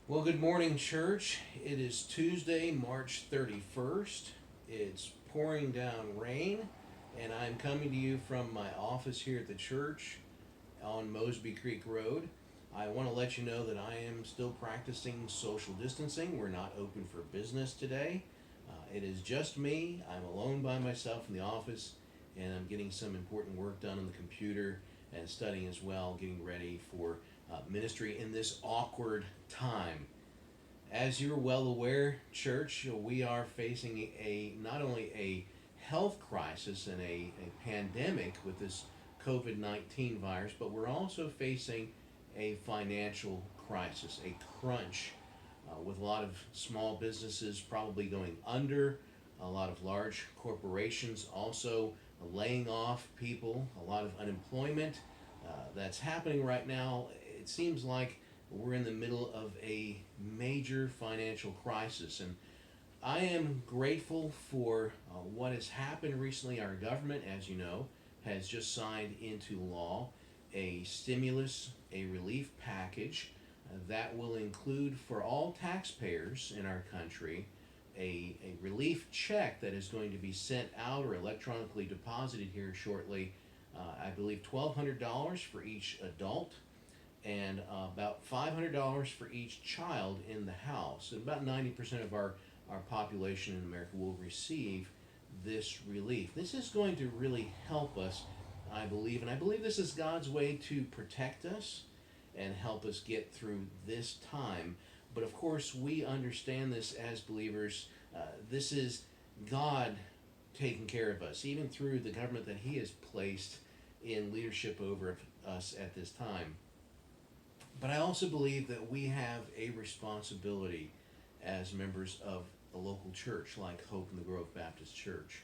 Well, good morning, church. It is Tuesday, March 31st. It's pouring down rain, and I'm coming to you from my office here at the church on Mosby Creek Road. I want to let you know that I am still practicing social distancing. We're not open for business today. It is just me. I'm alone by myself in the office, and I'm getting some important work done on the computer and studying as well, getting ready for ministry in this awkward time. As you're well aware, church, we are facing a not only a health crisis and a pandemic with this COVID-19 virus, but we're also facing a financial crisis, a crunch, with a lot of small businesses probably going under, a lot of large corporations also laying off people, a lot of unemployment that's happening right now. It seems like we're in the middle of a major financial crisis, and I am grateful for what has happened recently. Our government, as you know, has just signed into law a stimulus, a relief package that will include for all taxpayers in our country a relief check that is going to be sent out or electronically deposited here shortly. I believe $1,200 for each adult and about $500 for each child in the house. And about 90% of our population in America will receive this relief. This is going to really help us, I believe, and I believe this is God's way to protect us and help us get through this time. But of course, we understand this as believers. This is God taking care of us, even through the government that He has placed in leadership over us at this time. But I also believe that we have a responsibility as members of a local church like Hope in the Grove Baptist Church.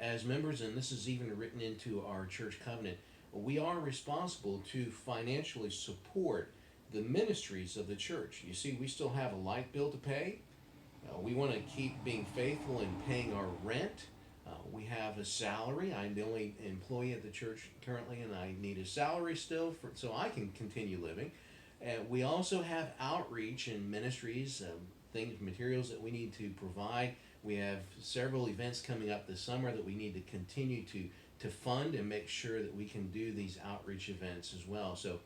As members, and this is even written into our church covenant, we are responsible to financially support the ministries of the church. You see, we still have a light bill to pay. We want to keep being faithful in paying our rent. We have a salary. I'm the only employee at the church currently, and I need a salary still so I can continue living. We also have outreach and ministries, things, materials that we need to provide. We have several events coming up this summer that we need to continue to fund and make sure that we can do these outreach events as well. So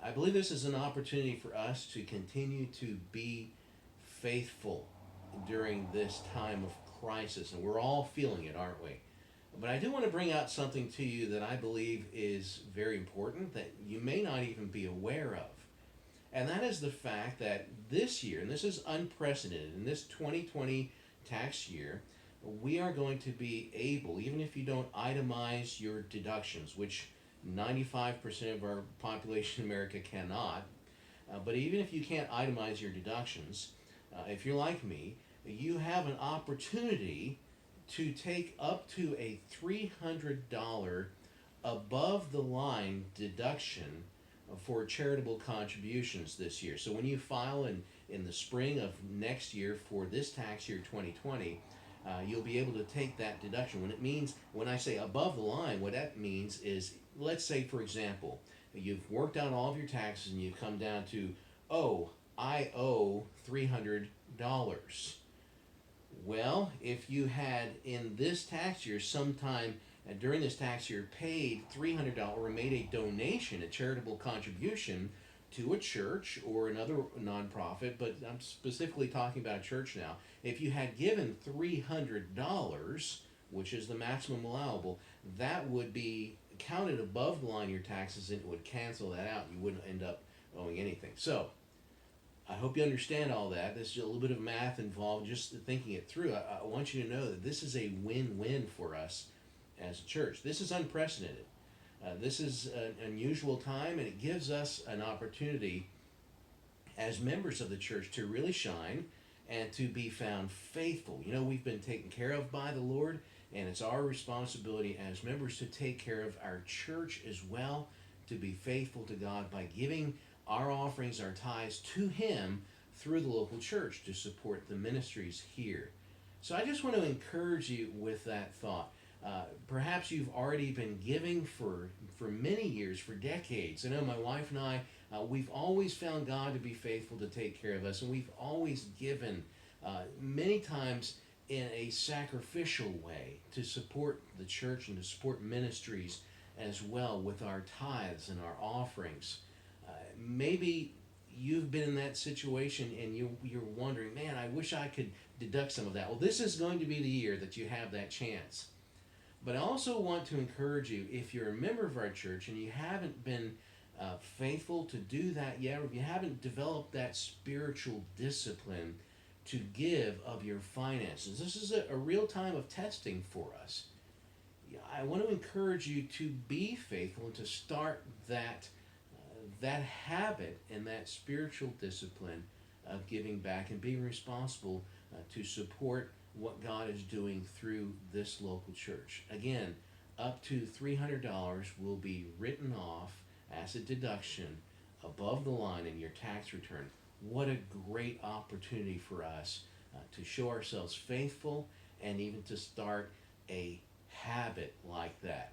I believe this is an opportunity for us to continue to be faithful during this time of crisis. And we're all feeling it, aren't we? But I do want to bring out something to you that I believe is very important that you may not even be aware of. And that is the fact that this year, and this is unprecedented, in this 2020 tax year, we are going to be able, even if you don't itemize your deductions, which 95% of our population in America cannot, but even if you can't itemize your deductions, if you're like me, you have an opportunity to take up to a $300 above the line deduction for charitable contributions this year. So when you file in the spring of next year for this tax year 2020, you'll be able to take that deduction. When I say above the line, what that means is, let's say for example, you've worked out all of your taxes and you've come down to, oh, I owe $300. Well, if you had in this tax year sometime during this tax year paid $300 or made a donation, a charitable contribution to a church or another nonprofit, but I'm specifically talking about a church now. If you had given $300, which is the maximum allowable, that would be counted above the line of your taxes and it would cancel that out. You wouldn't end up owing anything. So, I hope you understand all that. There's a little bit of math involved just thinking it through. I want you to know that this is a win-win for us as a church. This is unprecedented. This is an unusual time, and it gives us an opportunity as members of the church to really shine and to be found faithful. You know, we've been taken care of by the Lord, and it's our responsibility as members to take care of our church as well, to be faithful to God by giving our offerings, our tithes to Him through the local church to support the ministries here. So I just want to encourage you with that thought. Perhaps you've already been giving for many years, for decades. I know my wife and I, we've always found God to be faithful to take care of us, and we've always given many times in a sacrificial way to support the church and to support ministries as well with our tithes and our offerings. Maybe you've been in that situation and you're wondering, man, I wish I could deduct some of that. Well, this is going to be the year that you have that chance. But I also want to encourage you, if you're a member of our church and you haven't been faithful to do that yet, or if you haven't developed that spiritual discipline to give of your finances, this is a real time of testing for us. I want to encourage you to be faithful and to start that habit and that spiritual discipline of giving back and being responsible to support what God is doing through this local church. Again, up to $300 will be written off as a deduction above the line in your tax return. What a great opportunity for us to show ourselves faithful and even to start a habit like that.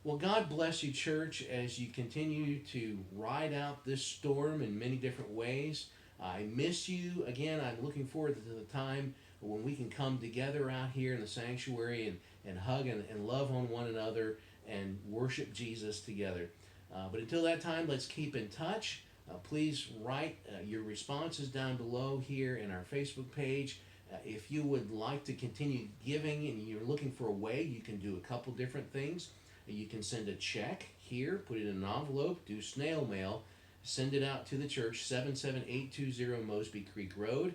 Well, God bless you, church, as you continue to ride out this storm in many different ways. I miss you. Again, I'm looking forward to the time when we can come together out here in the sanctuary and hug and love on one another and worship Jesus together. But until that time, let's keep in touch. Please write your responses down below here in our Facebook page. If you would like to continue giving and you're looking for a way, you can do a couple different things. You can send a check here, put it in an envelope, do snail mail, send it out to the church, 77820 Mosby Creek Road.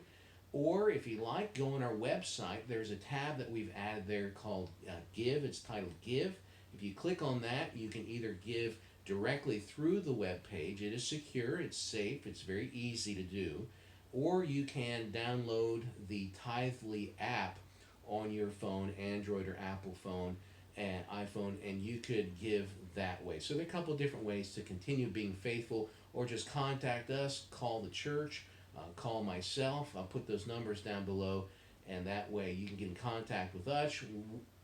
Or if you like, go on our website. There's a tab that we've added there called Give. It's titled Give. If you click on that, you can either give directly through the web page. It is secure, it's safe, it's very easy to do. Or you can download the Tithely app on your phone, Android or Apple phone and iPhone, and you could give that way. So there are a couple of different ways to continue being faithful, or just contact us, call the church, call myself. I'll put those numbers down below, and that way you can get in contact with us.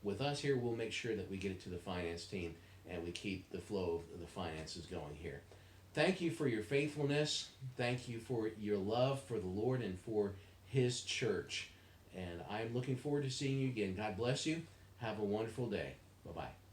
With us here, we'll make sure that we get it to the finance team and we keep the flow of the finances going here. Thank you for your faithfulness. Thank you for your love for the Lord and for His church. And I'm looking forward to seeing you again. God bless you. Have a wonderful day. Bye-bye.